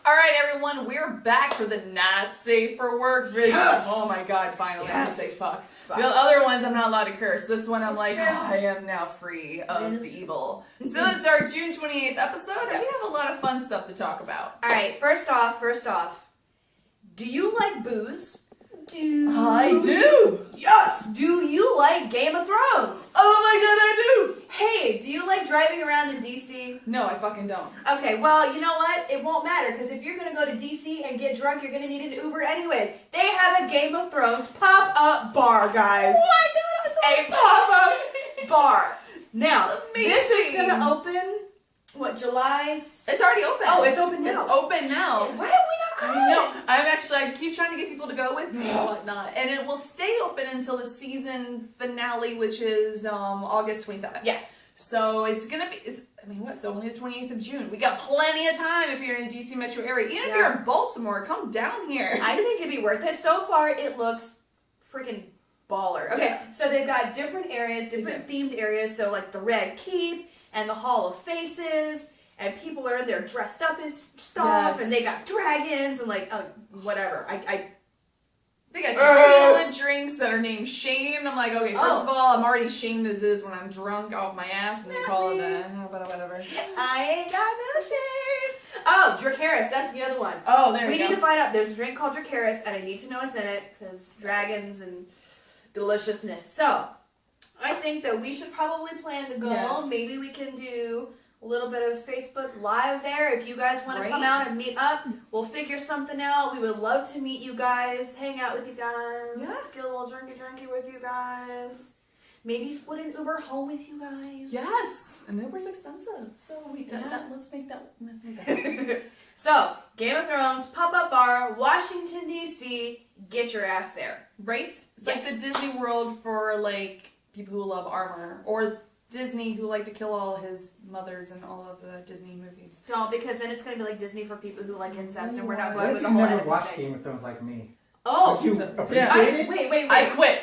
Alright, everyone, we're back for the not safe for work vision. Yes! Oh my god, finally, I'm gonna say Yes! fuck. Fuck. The other ones, I'm not allowed to curse. This one, I'm like, true. I am now free of the evil. So it's our June 28th episode, and we have a lot of fun stuff to talk about. Alright, first off, do you like booze? I do! Yes! Do you like Game of Thrones? Oh my god, I do! Hey, do you like driving around in DC? No, I fucking don't. Okay, well, you know what? It won't matter, because if you're gonna go to DC and get drunk, you're gonna need an Uber anyways. They have a Game of Thrones pop-up bar, guys. A pop-up bar. Now, this is gonna open, what, July? It's already open. Oh, it's open now. It's open now. Why have we not gone? I know. I keep trying to get people to go with me and whatnot. And it will stay open until the season finale, which is August 27th. Yeah. So it's going to be, it's only the 28th of June. We got plenty of time if you're in the DC metro area. Even if you're in Baltimore, come down here. I think it'd be worth it. So far, it looks freaking baller. Okay, so they've got different areas, different themed areas. So like the Red Keep and the Hall of Faces. And people are in there dressed up as stuff, and they got dragons and like whatever. They got drinks that are named shamed. I'm like, okay, first of all, I'm already shamed as is when I'm drunk off my ass, and they call it whatever. I ain't got no shame. Oh, Dracarys, that's the other one. Oh, there we you go. need to find out. There's a drink called Dracarys, and I need to know what's in it because dragons and deliciousness. So I think that we should probably plan to go. Yes. Maybe we can do a little bit of Facebook Live there. If you guys want to come out and meet up, we'll figure something out. We would love to meet you guys, hang out with you guys, get a little drinky with you guys. Maybe split an Uber home with you guys. Yes, and Uber's expensive, so let's make that. So, Game of Thrones, pop-up bar, Washington, D.C., get your ass there. Right? It's like the Disney World for like people who love armor, or Disney who like to kill all his mothers in all of the Disney movies. Don't, because then it's going to be like Disney for people who like incest, and we're not going What with if the you whole never watched thing. Game of Thrones like me? Oh! Would you appreciate it? Wait. I quit.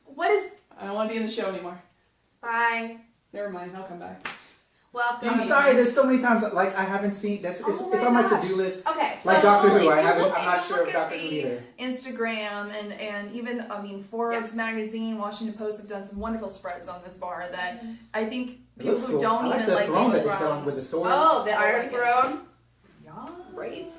What is... I don't want to be in the show anymore. Bye. Never mind, I'll come back. Well, I'm sorry, there's so many times like I haven't seen it's on my to-do list. Okay. Like So, Doctor Who, if I'm you not sure look of at Doctor Who the either. Instagram and even Forbes magazine, Washington Post have done some wonderful spreads on this bar that I think It people looks who cool. don't I like even the like throne Game that of they sell with the Thrones. swords. Oh, the Iron Throne. Right.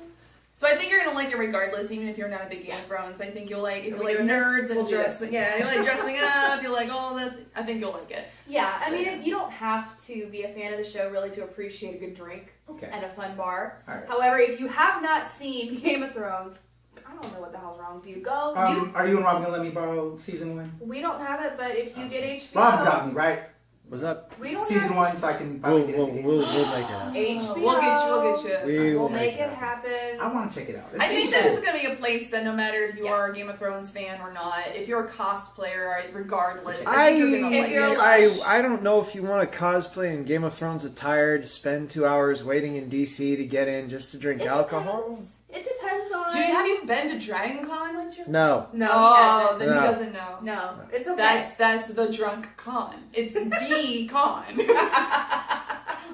So I think you're gonna like it regardless, even if you're not a big Game of Thrones. I think you'll like if you like nerds and dressing. Yeah, you like dressing up. You like all this. I think you'll like it. Yeah, I mean, you don't have to be a fan of the show really to appreciate a good drink and a fun bar. All right. However, if you have not seen Game of Thrones, I don't know what the hell's wrong with you. Go. Are you and Rob gonna let me borrow season 1? We don't have it, but if you get HBO, Rob got me right. What's up? we don't Season have 1, so I can We'll finally get into it. make it happen. HBO. We'll get you. We'll make it happen. I want to check it out. I think this is going to be a place that no matter if you are a Game of Thrones fan or not, if you're a cosplayer, regardless, I think you're going to like it. I don't know if you want to cosplay in Game of Thrones attire to spend 2 hours waiting in DC to get in just to drink alcohol. It depends on... Have you been to Dragon Con? No. No, Oh, then No. he doesn't know. No, it's okay. That's the drunk con. It's the con.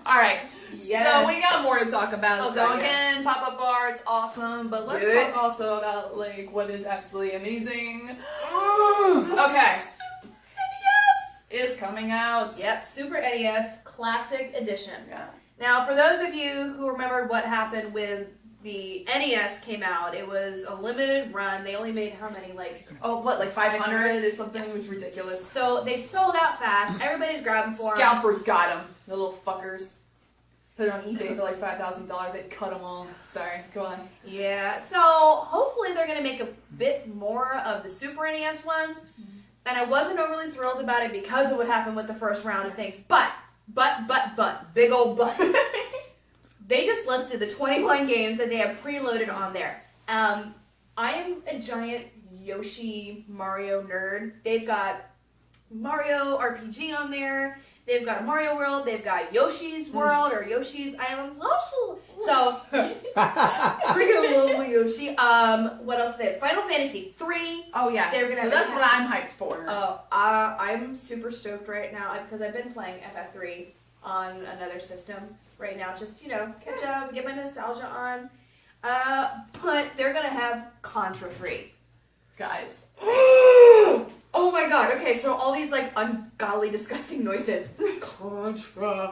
All right. Yes. So we got more to talk about. Okay, So again, pop-up bar, it's awesome. But let's Good. talk also about like what is absolutely amazing. Oh, Okay. Is coming out. Yep, Super NES Classic Edition. Yeah. Now, for those of you who remembered what happened when the NES came out, it was a limited run. They only made how many? Like 500 or something? It was ridiculous. So they sold out fast. Everybody's grabbing for them. Scalpers got them. The little fuckers. Put it on eBay for like $5,000. They cut them all. Sorry. Go on. Yeah. So hopefully they're going to make a bit more of the Super NES ones. And I wasn't overly thrilled about it because of what happened with the first round of things. But, big old but. They just listed the 21 games that they have preloaded on there. I am a giant Yoshi Mario nerd. They've got Mario RPG on there. They've got a Mario World. They've got Yoshi's World or Yoshi's Island. So, freaking little Yoshi. What else? They have Final Fantasy 3. Oh yeah. They're gonna. So that's what I'm hyped for. I'm super stoked right now because I've been playing FF3 on another system right now. Just catch up, get my nostalgia on. But they're gonna have Contra 3. Guys. Oh my god, okay, so all these like ungodly, disgusting noises. Contra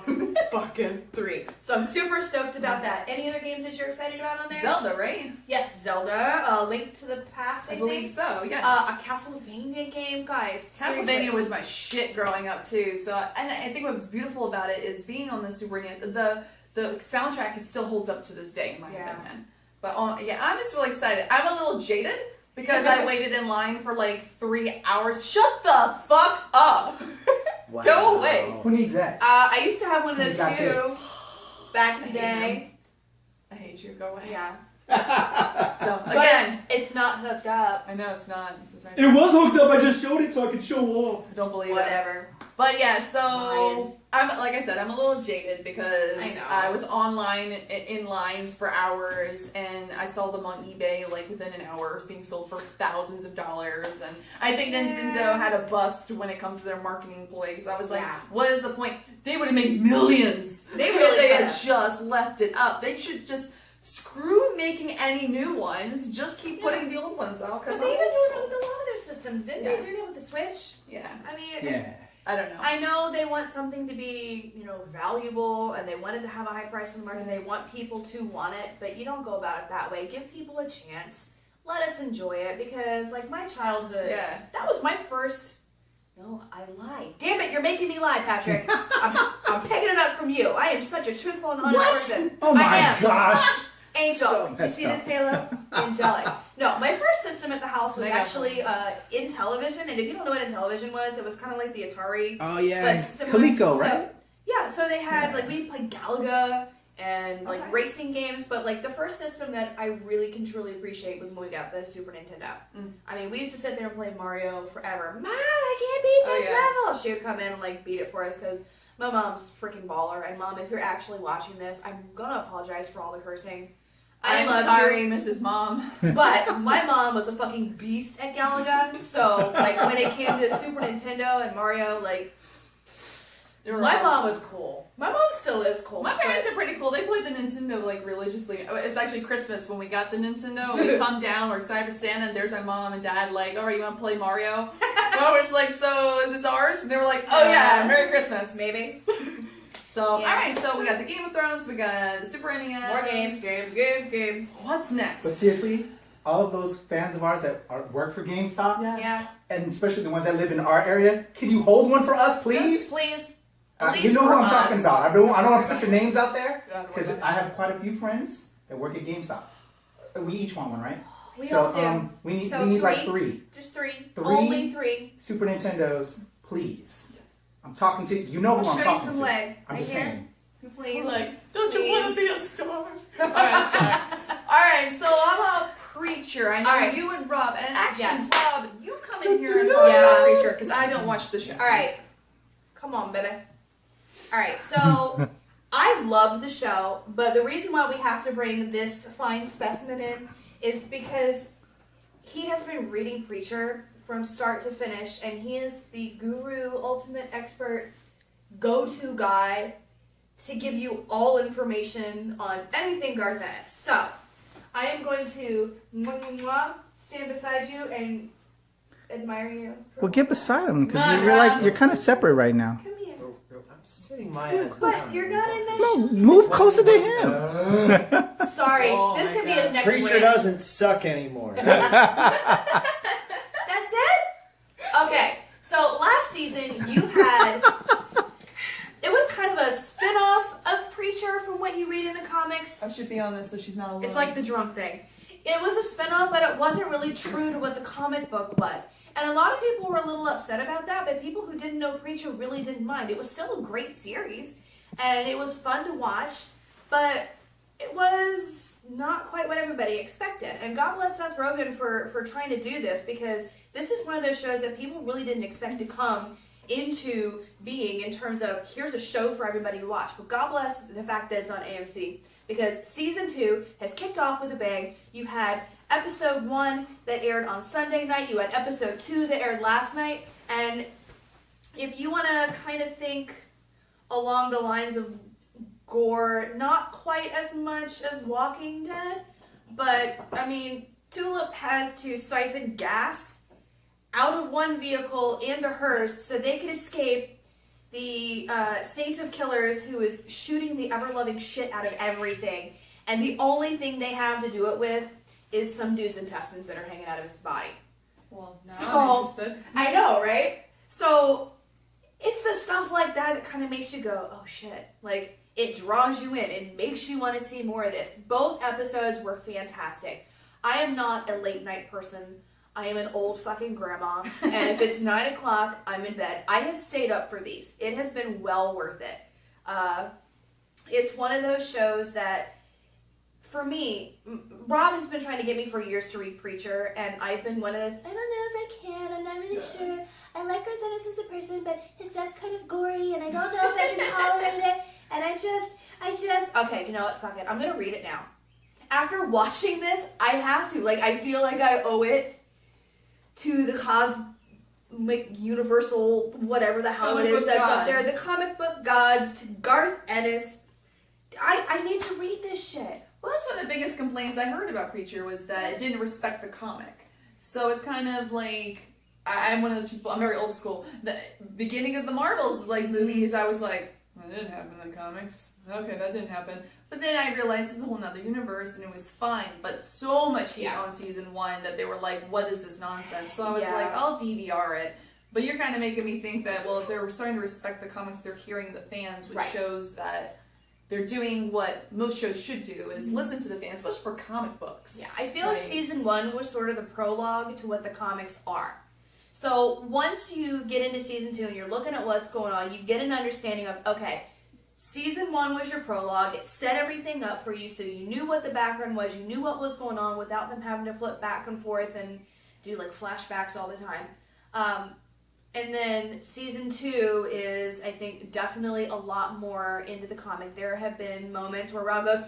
fucking 3. So I'm super stoked about that. Any other games that you're excited about on there? Zelda, right? Yes, Zelda, Link to the Past, I believe so, yes. A Castlevania game, guys. Castlevania seriously. was my shit growing up too. So, and I think what was beautiful about it is being on the Super NES. The soundtrack still holds up to this day, in my opinion. But yeah, I'm just really excited. I'm a little jaded because I waited in line for like 3 hours. Shut the fuck up! Wow. Go away. Who needs that? I used to have one of those Who's got too this? back in the day. I hate you. Go away. Yeah. No, But again, it's not hooked up. I know it's not. This is right. It was hooked up. I just showed it so I could show off. I don't believe it. Whatever. But yeah, so Lion. I'm like I said, I'm a little jaded because I know. I was online in lines for hours, and I saw them on eBay like within an hour being sold for thousands of dollars. And I think Nintendo had a bust when it comes to their marketing ploy. Because I was like, Yeah. what is the point? They would have made millions. They if really they had could've. just left it up. They should just screw making any new ones. Just keep putting the old ones out. But Because they even do it with a lot of their systems. Didn't Yeah. they do that with the Switch? yeah, I mean, Yeah. I don't know. I know they want something to be, valuable, and they want it to have a high price on the market, and they want people to want it, but you don't go about it that way. Give people a chance. Let us enjoy it, because, like, my childhood, Yeah. that was my first... No, I lied. Damn it, you're making me lie, Patrick. I'm picking it up from you. I am such a truthful and honest person. Oh I my am. gosh. Angel. So You messed see up. this, Taylor? Angelic. No, my first system at the house was I got actually in television, and if you don't know what in television was, it was kind of like the Atari. Oh But yeah. similar. Coleco, right? So, yeah, so they had, like, we played Galaga and, like, Okay. racing games, but, like, the first system that I really can truly appreciate was when we got the Super Nintendo. Mm. I mean, we used to sit there and play Mario forever. Mom, I can't beat this level! She would come in and, like, beat it for us, because my mom's freaking baller. And, Mom, if you're actually watching this, I'm gonna apologize for all the cursing. I'm love sorry, you. Mrs. Mom. But my mom was a fucking beast at Galaga, so, like, when it came to Super Nintendo and Mario, like, my mom was cool. My mom still is cool. My parents are pretty cool. They played the Nintendo like religiously. It's actually Christmas when we got the Nintendo. We come down, we're excited for Santa, and there's my mom and dad like, all right, you want to play Mario? I was like, so is this ours? And they were like, oh yeah, Merry Christmas. Maybe. So, Yeah. alright, so we got the Game of Thrones, we got the Super NES. More games. What's next? But seriously, all of those fans of ours that work for GameStop, Yeah. and especially the ones that live in our area, can you hold one for us, please? Just please. You know who I'm talking about. I don't want to put your names out there Yeah, because I have quite a few friends that work at GameStop. We each want one, right? We so all do. we need So like three? three Just three. Three? Only three. Super Nintendos, please. Yes. I'm talking to you. Know who I'll I'm show you talking some to. leg. I'm Right just here. saying. Please. Like, don't you Please. want to be a star? Alright, sorry. Alright, so I'm a preacher. I know All right. you and Rob, and actually, Yes. Rob, you come in here and talk about preacher because I don't watch the show. All right. Come on, baby. All right. So I love the show, but the reason why we have to bring this fine specimen in is because he has been reading Preacher from start to finish, and he is the guru, ultimate expert, go-to guy to give you all information on anything Garth Ennis. So I am going to stand beside you and admire you. Well, get beside him because Not you're Rob. you're kind of separate right now. Come here. I'm sitting my ass But down. you're not in that. No, move closer to him. Sorry, Oh this my could be God. his next Preacher rant. doesn't suck anymore. That's it? Okay, so last season you had. It was kind of a spin-off of Preacher from what you read in the comics. I should be on this so she's not alone. It's like the drunk thing. It was a spin-off, but it wasn't really true to what the comic book was. And a lot of people were a little upset about that, but people who didn't know Preacher really didn't mind. It was still a great series, and it was fun to watch, but it was not quite what everybody expected. And God bless Seth Rogen for trying to do this, because this is one of those shows that people really didn't expect to come into being in terms of, here's a show for everybody to watch. But God bless the fact that it's on AMC, because season 2 has kicked off with a bang. You had episode 1 that aired on Sunday night. You had episode 2 that aired last night. And if you want to kind of think along the lines of gore, not quite as much as Walking Dead, but I mean, Tulip has to siphon gas out of one vehicle and a hearse so they could escape the Saint of Killers who is shooting the ever-loving shit out of everything. And the only thing they have to do it with is some dude's intestines that are hanging out of his body. Well, now So- I'm interested. I know, right? So it's the stuff like that that kind of makes you go, oh shit. Like, it draws you in. It makes you want to see more of this. Both episodes were fantastic. I am not a late night person. I am an old fucking grandma. And if it's 9 o'clock, I'm in bed. I have stayed up for these. It has been well worth it. It's one of those shows that, for me, Rob has been trying to get me for years to read Preacher, and I've been one of those, I don't know if I can, I'm not really sure. I like Garth Ennis as a person, but his stuff's kind of gory, and I don't know if I can tolerate it. And I just, okay, you know what, fuck it. I'm gonna read it now. After watching this, I have to. Like, I feel like I owe it to the cosmic, universal, whatever the hell it is that's up there. The comic book gods, to Garth Ennis. I need to read this shit. Well, that's one of the biggest complaints I heard about Preacher was that it didn't respect the comic. So it's kind of like, I'm one of those people, I'm very old school. The beginning of the Marvels movies, I was like, that didn't happen in the comics. Okay, that didn't happen. But then I realized it's a whole nother universe and it was fine. But so much hate on season 1 that they were like, what is this nonsense? So I was like, I'll DVR it. But you're kind of making me think that, well, if they're starting to respect the comics, they're hearing the fans, which shows that they're doing what most shows should do, is listen to the fans, especially for comic books. Yeah, I feel like season 1 was sort of the prologue to what the comics are. So once you get into season 2 and you're looking at what's going on, you get an understanding of, okay, season 1 was your prologue. It set everything up for you so you knew what the background was. You knew what was going on without them having to flip back and forth and do flashbacks all the time. And then season 2 is, I think, definitely a lot more into the comic. There have been moments where Rob goes,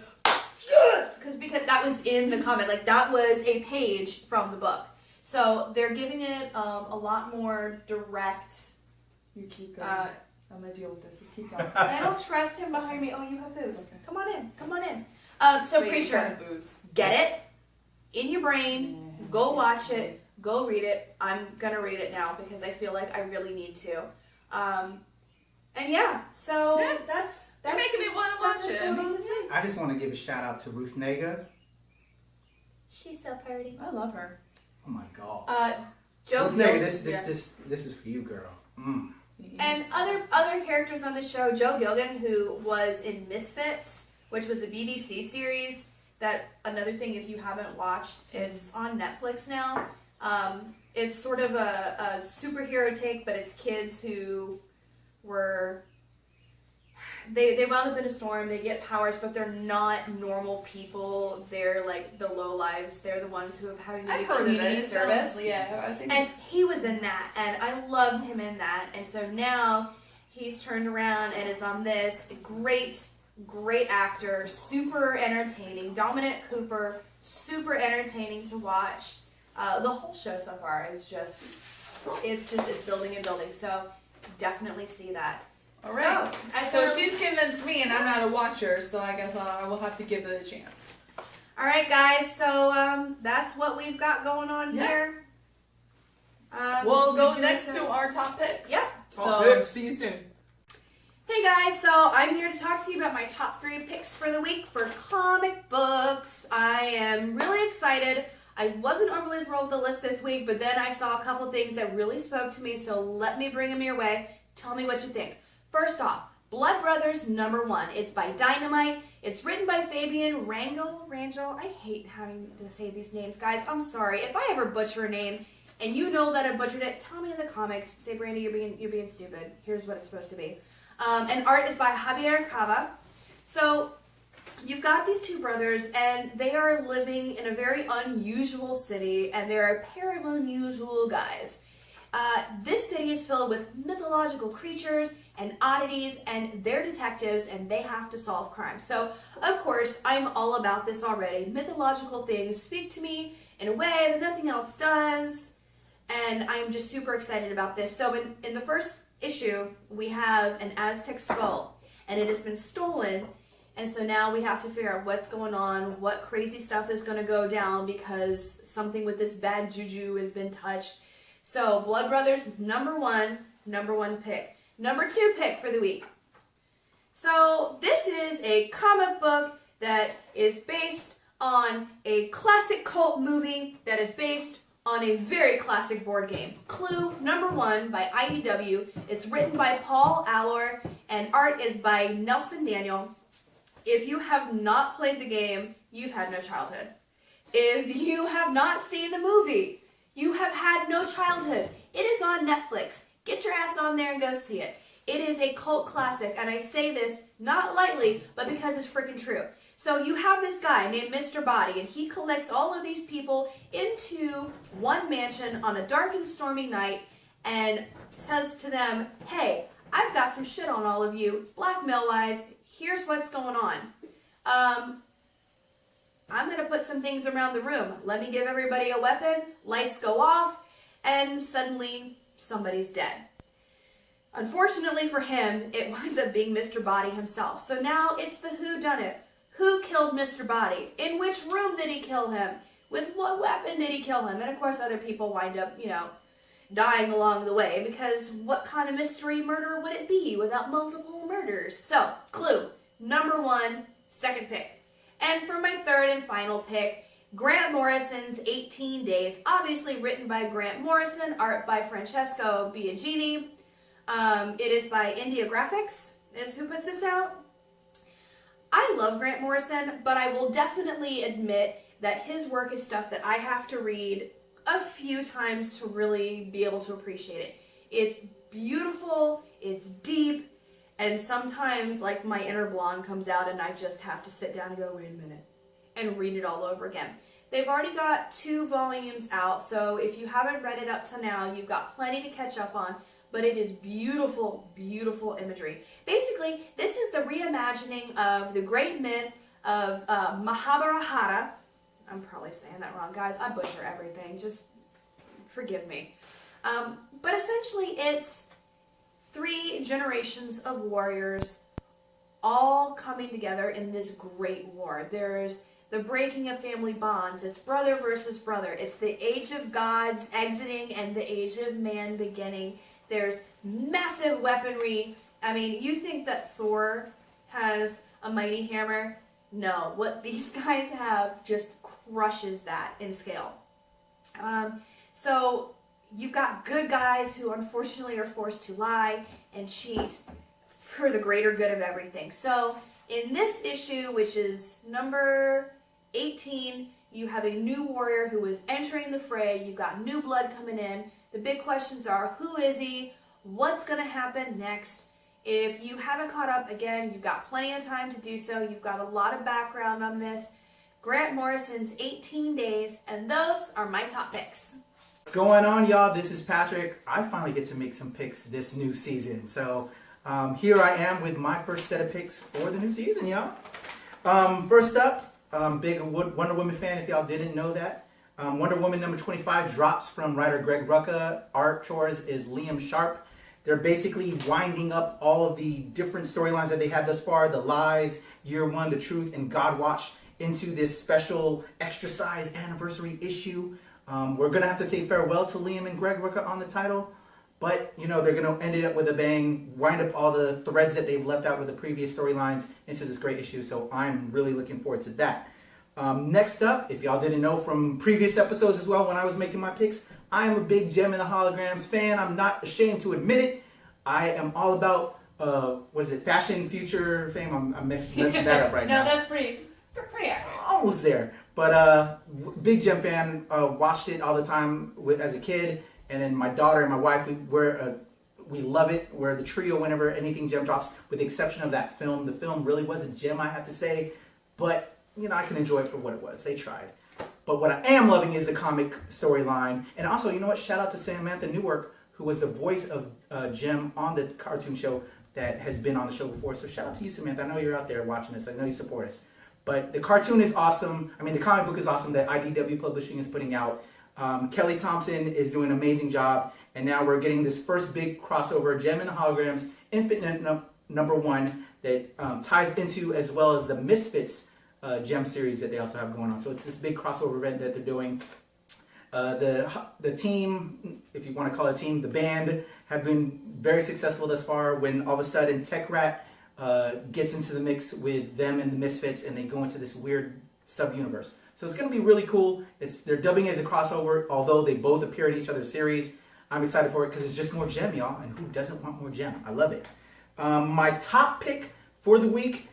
yes! Because that was in the comic. That was a page from the book. So they're giving it a lot more direct. You keep going. I'm going to deal with this. Just keep talking. I don't trust him behind me. Oh, you have booze. Okay. Come on in. Come on in. So Wait, Preacher, get it in your brain. Go watch it. Go read it. I'm going to read it now because I feel like I really need to. And yeah, so that's You're making me want to watch it. I just want to give a shout out to Ruth Negga. She's so pretty. I love her. Oh my god. Joe Ruth Negga, Gilgan. this is for you, girl. Mm. And other characters on the show, Joe Gilgan, who was in Misfits, which was a BBC series. That, another thing, if you haven't watched, it's on Netflix now. It's sort of a superhero take, but it's kids who were... They wound up in a storm, they get powers, but they're not normal people. They're the low lives. They're the ones who have having to do community service. I think and he was in that, and I loved him in that. And so now he's turned around and is on this. Great actor, super entertaining. Dominic Cooper, super entertaining to watch. The whole show so far is it's building and building. So definitely see that. All right. So she's convinced me, and I'm not a watcher, so I guess I will have to give it a chance. All right, guys. So that's what we've got going on here. We'll go next to our top picks. Yep. So see you soon. Hey guys, so I'm here to talk to you about my top 3 picks for the week for comic books. I am really excited. I wasn't overly thrilled with the list this week, but then I saw a couple things that really spoke to me, so let me bring them your way. Tell me what you think. First off, Blood Brothers #1. It's by Dynamite. It's written by Fabian Rangel. I hate having to say these names, guys. I'm sorry. If I ever butcher a name and you know that I butchered it, tell me in the comments. Say, Brandy, you're being stupid. Here's what it's supposed to be. And art is by Javier Cava. So you've got these 2 brothers, and they are living in a very unusual city, and they're a pair of unusual guys. This city is filled with mythological creatures and oddities, and they're detectives, and they have to solve crimes. So, of course, I'm all about this already. Mythological things speak to me in a way that nothing else does, and I'm just super excited about this. So, in the first issue, we have an Aztec skull, and it has been stolen, And so now we have to figure out what's going on, what crazy stuff is going to go down because something with this bad juju has been touched. So Blood Brothers, number one pick. Number 2 pick for the week. So this is a comic book that is based on a classic cult movie that is based on a very classic board game. Clue number 1 by IDW. It's written by Paul Allor and art is by Nelson Daniel. If you have not played the game, you've had no childhood. If you have not seen the movie, you have had no childhood. It is on Netflix. Get your ass on there and go see it. It is a cult classic, and I say this not lightly, but because it's freaking true. So you have this guy named Mr. Body, and he collects all of these people into one mansion on a dark and stormy night and says to them, hey, I've got some shit on all of you, blackmail-wise, here's what's going on. I'm going to put some things around the room. Let me give everybody a weapon, lights go off, and suddenly somebody's dead. Unfortunately for him, it winds up being Mr. Body himself. So now it's the whodunit. Who killed Mr. Body? In which room did he kill him? With what weapon did he kill him? And of course other people wind up, dying along the way, because what kind of mystery murder would it be without multiple murders? So, clue, number 1, second pick. And for my third and final pick, Grant Morrison's 18 Days, obviously written by Grant Morrison, art by Francesco Biagini. It is by India Graphics, is who puts this out. I love Grant Morrison, but I will definitely admit that his work is stuff that I have to read a few times to really be able to appreciate it. It's beautiful, it's deep, and sometimes like my inner blonde comes out and I just have to sit down and go, wait a minute, and read it all over again. They've already got 2 volumes out, so if you haven't read it up to now, you've got plenty to catch up on, but it is beautiful, beautiful imagery. Basically, this is the reimagining of the great myth of Mahabharata. I'm probably saying that wrong, guys. I butcher everything. Just forgive me. But essentially, it's 3 generations of warriors all coming together in this great war. There's the breaking of family bonds. It's brother versus brother. It's the age of gods exiting and the age of man beginning. There's massive weaponry. I mean, you think that Thor has a mighty hammer? No, what these guys have just crushes that in scale. So you've got good guys who unfortunately are forced to lie and cheat for the greater good of everything. So in this issue, which is number 18, you have a new warrior who is entering the fray. You've got new blood coming in. The big questions are, who is he? What's going to happen next? If you haven't caught up, again, you've got plenty of time to do so. You've got a lot of background on this. Grant Morrison's 18 Days, and those are my top picks. What's going on, y'all? This is Patrick. I finally get to make some picks this new season. So here I am with my first set of picks for the new season, y'all. First up, big Wonder Woman fan, if y'all didn't know that. Wonder Woman number 25 drops from writer Greg Rucka. Art chores is Liam Sharp. They're basically winding up all of the different storylines that they had thus far, the Lies, Year One, The Truth, and Godwatch, into this special extra size anniversary issue. We're going to have to say farewell to Liam and Greg Rucka on the title, but they're going to end it up with a bang, wind up all the threads that they've left out with the previous storylines into this great issue, so I'm really looking forward to that. Next up, if y'all didn't know from previous episodes as well when I was making my picks, I am a big Gem and the Holograms fan. I'm not ashamed to admit it. I am all about, fashion future fame? I'm messing that up right now. No, that's pretty accurate. Almost there. But big Gem fan, watched it all the time as a kid. And then my daughter and my wife, we love it. We're the trio whenever anything Gem drops, with the exception of that film. The film really wasn't Gem, I have to say. But I can enjoy it for what it was. They tried. But what I am loving is the comic storyline. And also, you know what? Shout out to Samantha Newark, who was the voice of Gem on the cartoon show that has been on the show before. So shout out to you, Samantha. I know you're out there watching this. I know you support us. But the cartoon is awesome. I mean, the comic book is awesome that IDW Publishing is putting out. Kelly Thompson is doing an amazing job. And now we're getting this first big crossover, Gem and the Holograms, Infinite number 1. that ties into, as well as the Misfits gem series that they also have going on. So it's this big crossover event that they're doing. The team, if you want to call it a team, the band, have been very successful thus far. When all of a sudden Tech Rat gets into the mix with them and the Misfits, and they go into this weird sub-universe. So it's going to be really cool. They're dubbing it as a crossover, although they both appear in each other's series. I'm excited for it because it's just more gem, y'all, and who doesn't want more gem? I love it. My top pick for the week,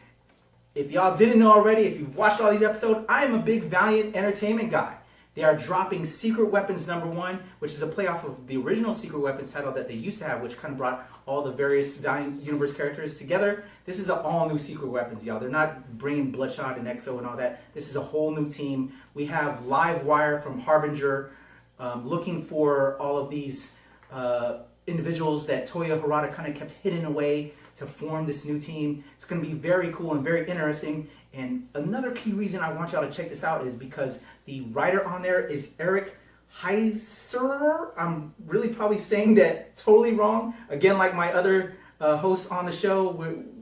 if y'all didn't know already, if you've watched all these episodes, I am a big Valiant Entertainment guy. They are dropping Secret Weapons #1, which is a playoff of the original Secret Weapons title that they used to have, which kind of brought all the various Valiant Universe characters together. This is an all-new Secret Weapons, y'all. They're not bringing Bloodshot and EXO and all that. This is a whole new team. We have Live Wire from Harbinger looking for all of these individuals that Toya Harada kind of kept hidden away to form this new team. It's going to be very cool and very interesting. And another key reason I want y'all to check this out is because the writer on there is Eric Heiser. I'm really probably saying that totally wrong. Again, like my other hosts on the show,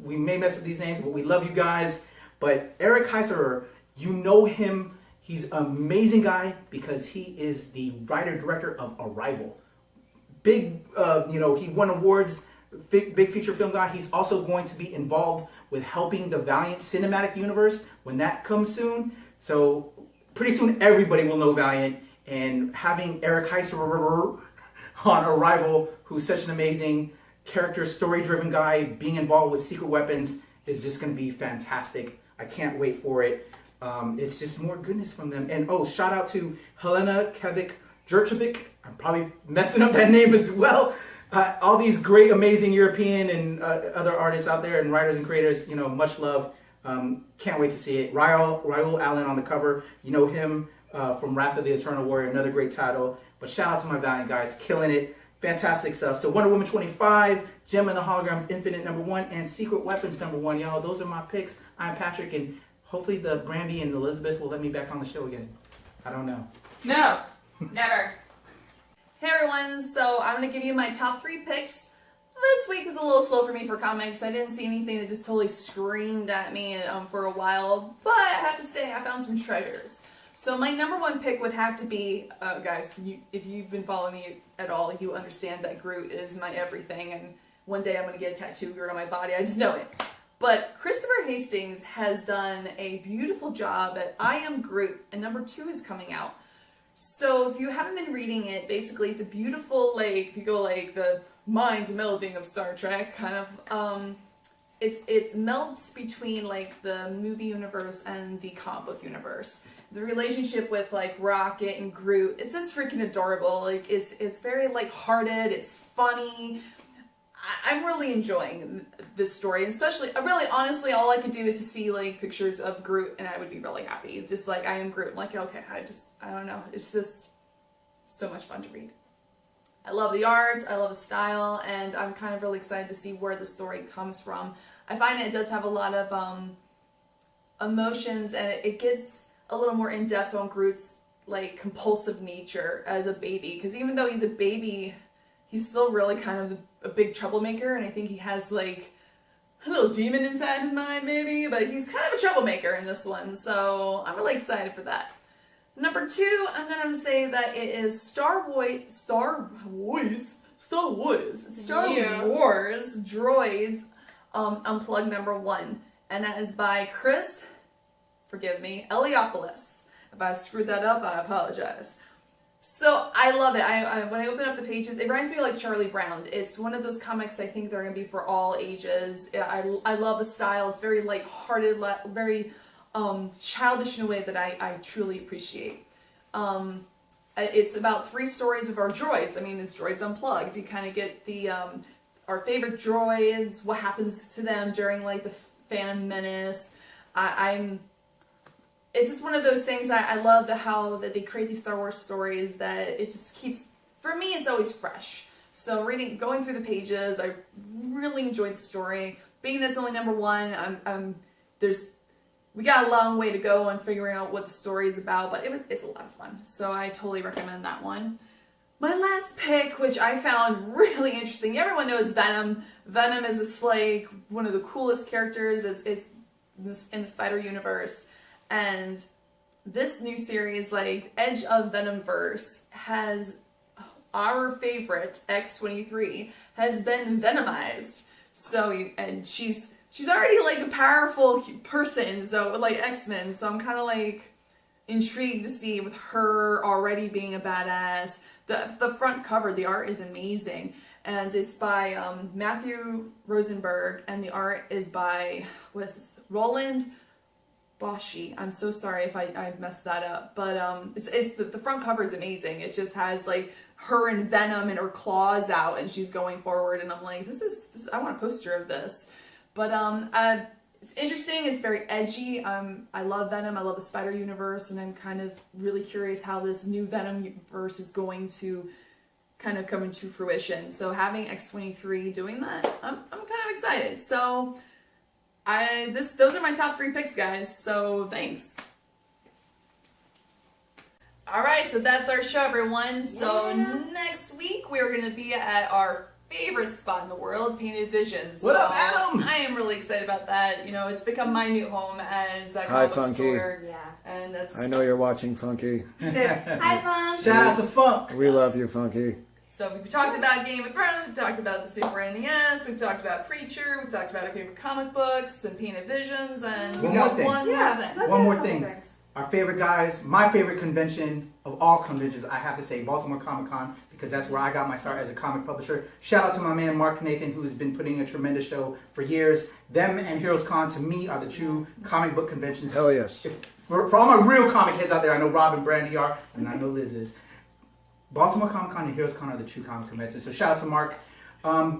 we may mess up these names, but we love you guys. But Eric Heiser, you know him. He's an amazing guy because he is the writer-director of Arrival. Big, he won awards, big feature film guy. He's also going to be involved with helping the Valiant Cinematic Universe when that comes soon. So pretty soon everybody will know Valiant, and having Eric Heiser on Arrival, who's such an amazing character, story-driven guy, being involved with Secret Weapons is just going to be fantastic. I can't wait for it. It's just more goodness from them. And shout out to Helena Kevik-Jurčević. I'm probably messing up that name as well. All these great, amazing European and other artists out there and writers and creators, much love. Can't wait to see it. Raul Allen on the cover. You know him from Wrath of the Eternal Warrior, another great title. But shout out to my Valiant guys, killing it. Fantastic stuff. So Wonder Woman 25, Gem and the Holograms Infinite #1, and Secret Weapons #1. Y'all, those are my picks. I'm Patrick, and hopefully the Brandy and Elizabeth will let me back on the show again. I don't know. No, never. Hey everyone, so I'm going to give you my top 3 picks. This week was a little slow for me for comics. I didn't see anything that just totally screamed at me for a while, but I have to say I found some treasures. So my #1 pick would have to be, guys, if you've been following me at all, you understand that Groot is my everything, and one day I'm going to get a tattoo of Groot on my body. I just know it. But Christopher Hastings has done a beautiful job at I Am Groot, and #2 is coming out. So if you haven't been reading it, basically it's a beautiful, if you go the mind melding of Star Trek, kind of, it's melts between the movie universe and the comic book universe. The relationship with Rocket and Groot, it's just freaking adorable. It's very lighthearted, it's funny. I'm really enjoying this story, especially, really, honestly, all I could do is to see pictures of Groot, and I would be really happy. It's just I Am Groot. Okay, I don't know. It's just so much fun to read. I love the art, I love the style, and I'm kind of really excited to see where the story comes from. I find it does have a lot of emotions, and it gets a little more in depth on Groot's compulsive nature as a baby, because even though he's a baby, he's still really kind of a big troublemaker, and I think he has a little demon inside his mind maybe, but he's kind of a troublemaker in this one, so I'm really excited for that. #2, I'm going to have to say that it is Star Wars Droids Unplugged #1, and that is by Chris, forgive me, Eliopoulos. If I've screwed that up, I apologize. So I love it. When I open up the pages, it reminds me of Charlie Brown. It's one of those comics I think they're going to be for all ages. I love the style. It's very lighthearted, very childish in a way that I truly appreciate. It's about 3 stories of our droids. I mean, it's Droids Unplugged. You kind of get the our favorite droids, what happens to them during the Phantom Menace. It's just one of those things I love how that they create these Star Wars stories that it just keeps, for me, it's always fresh. So going through the pages, I really enjoyed the story. Being that it's only #1, we got a long way to go on figuring out what the story is about, but it's a lot of fun. So I totally recommend that one. My last pick, which I found really interesting, everyone knows Venom, Venom is just like one of the coolest characters. It's in the Spider Universe, and this new series, like Edge of Venomverse, has our favorite X-23 has been venomized. So and she's already like a powerful person, so like X-Men. So I'm kind of like intrigued to see with her already being a badass. The front cover, the art is amazing, and it's by Matthew Rosenberg, and the art is by Roland Boschi. I'm so sorry if I messed that up, but it's the front cover is amazing. It just has like her and Venom and her claws out, and she's going forward, and I'm like, this is I want a poster of this. But it's interesting. It's very edgy. I love Venom. I love the Spider Universe, and I'm kind of really curious how this new Venom universe is going to kind of come into fruition. So having X-23 doing that, I'm kind of excited. So those are my top 3 picks, guys. So thanks. All right, so that's our show, everyone. So next week we're going to be at our favorite spot in the world, Painted Visions. What up, Adam? I am really excited about that. You know, it's become my new home as a Hi, comic book Funky. store. Yeah. And that's I know you're watching, Funky. Hi, Fun. Shout out to Funk. We love you, Funky. so we talked about Game of Thrones, we talked about the Super NES, we talked about Preacher, we talked about our favorite comic books and Painted Visions, and we One got more thing. one more thing. One more thing. Our favorite guys, my favorite convention of all conventions, I have to say, Baltimore Comic Con, because that's where I got my start as a comic publisher. Shout out to my man Marc Nathan, who's been putting a tremendous show for years. Them and Heroes Con, to me, are the true comic book conventions. Hell yes. For all my real comic heads out there, I know Rob and Brandy are, and I know Liz is. Baltimore Comic Con and Heroes Con are the true comic conventions. So shout out to Marc.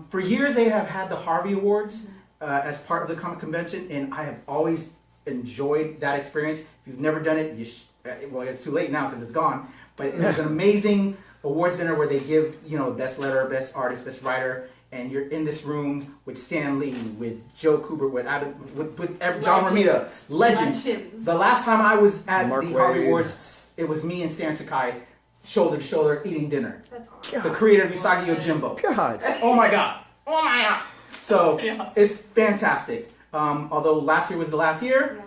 For years, they have had the Harvey Awards as part of the comic convention, and I have always enjoyed that experience. If you've never done it, well, it's too late now because it's gone. But it was an amazing awards dinner where they give, best letter, best artist, best writer, and you're in this room with Stan Lee, with Joe Kubert, with John Romita, legends. The last time I was at Mark the Harvey Waid. Awards, it was me and Stan Sakai, shoulder to shoulder, eating dinner. That's awesome. The creator of Usagi Yojimbo. God. Oh my god. So Pretty awesome. it's fantastic. Although last year was the last year.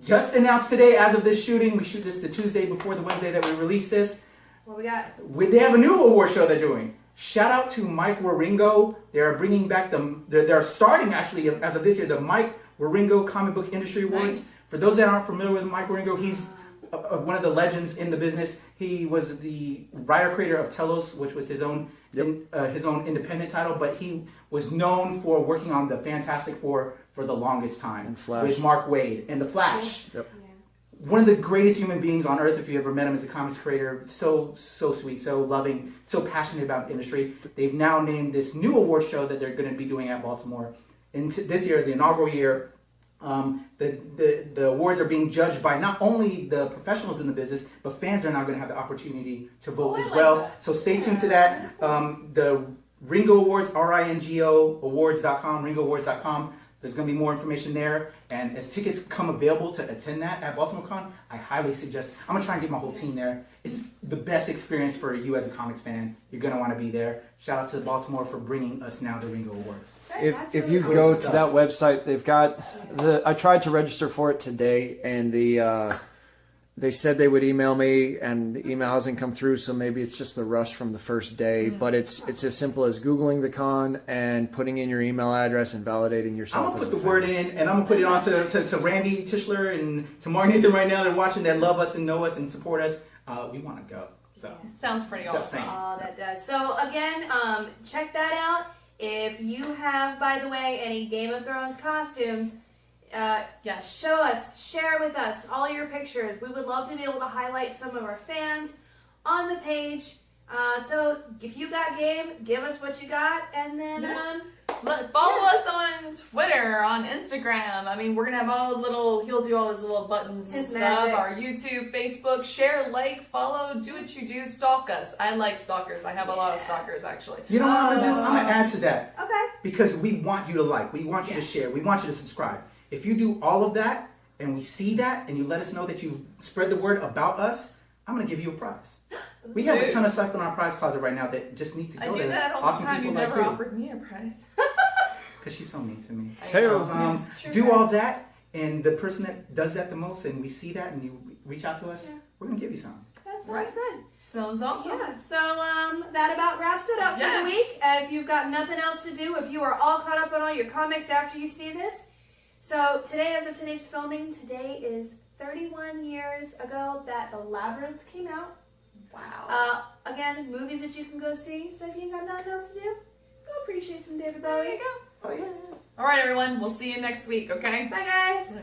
Just announced today, as of this shooting, we shoot this the Tuesday before the Wednesday that we release this. What we got? They have a new award show they're doing. Shout out to Mike Waringo. They're bringing back they're starting actually as of this year the Mike Waringo Comic Book Industry Awards. Nice. For those that aren't familiar with Mike Waringo, he's one of the legends in the business. He was the writer-creator of Telos, which was his own independent title, but he was known for working on the Fantastic Four for the longest time. And Flash. With Mark Waid and the Flash. Yep. One of the greatest human beings on earth, if you ever met him as a comics creator. So sweet, so loving, so passionate about industry. They've now named this new award show that they're going to be doing at Baltimore. And this year, the inaugural year, the awards are being judged by not only the professionals in the business, but fans are now going to have the opportunity to vote as well. So stay tuned to that. The Ringo Awards, RINGO Awards.com, RingoAwards.com. There's going to be more information there. And as tickets come available to attend that at Baltimore Con, I highly suggest, I'm going to try and get my whole team there. It's the best experience for you as a comics fan. You're going to want to be there. Shout out to Baltimore for bringing us now the Ringo Awards. If you go to that website, they've got I tried to register for it today, and they said they would email me, and the email hasn't come through, so maybe it's just the rush from the first day. But it's as simple as Googling the con and putting in your email address and validating yourself. I'm going to put the word in, and I'm going to put it on to Randy Tischler and to Mark Nathan right now. They're watching, that love us and know us and support us. We want to go. So Sounds pretty Just awesome. saying. Oh, that does. So again, check that out. If you have, by the way, any Game of Thrones costumes, Yes. show us, share with us all your pictures. We would love to be able to highlight some of our fans on the page. So if you got game, give us what you got, and then Follow us on Twitter, on Instagram. I mean, we're gonna have he'll do all his little buttons and His stuff. magic. Our YouTube, Facebook, share, like, follow, do what you do, stalk us. I like stalkers. I have a lot of stalkers actually. you know what I'm going to do? I'm going to add to that. okay. Because we want you to like, we want you to share, we want you to subscribe. If you do all of that, and we see that, and you let us know that you've spread the word about us, I'm going to give you a prize. We have a Dude. ton of stuff in our prize closet right now that just needs to go I do to that all the awesome time. You people like never you. offered me a prize. Because she's so mean to me. I Hey, know. It's true, Do guys. all that, and the person that does that the most, and we see that, and you reach out to us, we're going to give you some. That sounds Right. good. Sounds awesome. Yeah, so that about wraps it up for Yeah. the week. If you've got nothing else to do, if you are all caught up on all your comics after you see this. So today, as of today's filming, today is 31 years ago that The Labyrinth came out. Wow. Again, movies that you can go see. So if you ain't got nothing else to do, go appreciate some David There Bowie. you go. Oh, yeah. All right, everyone. We'll see you next week, okay? Bye, guys.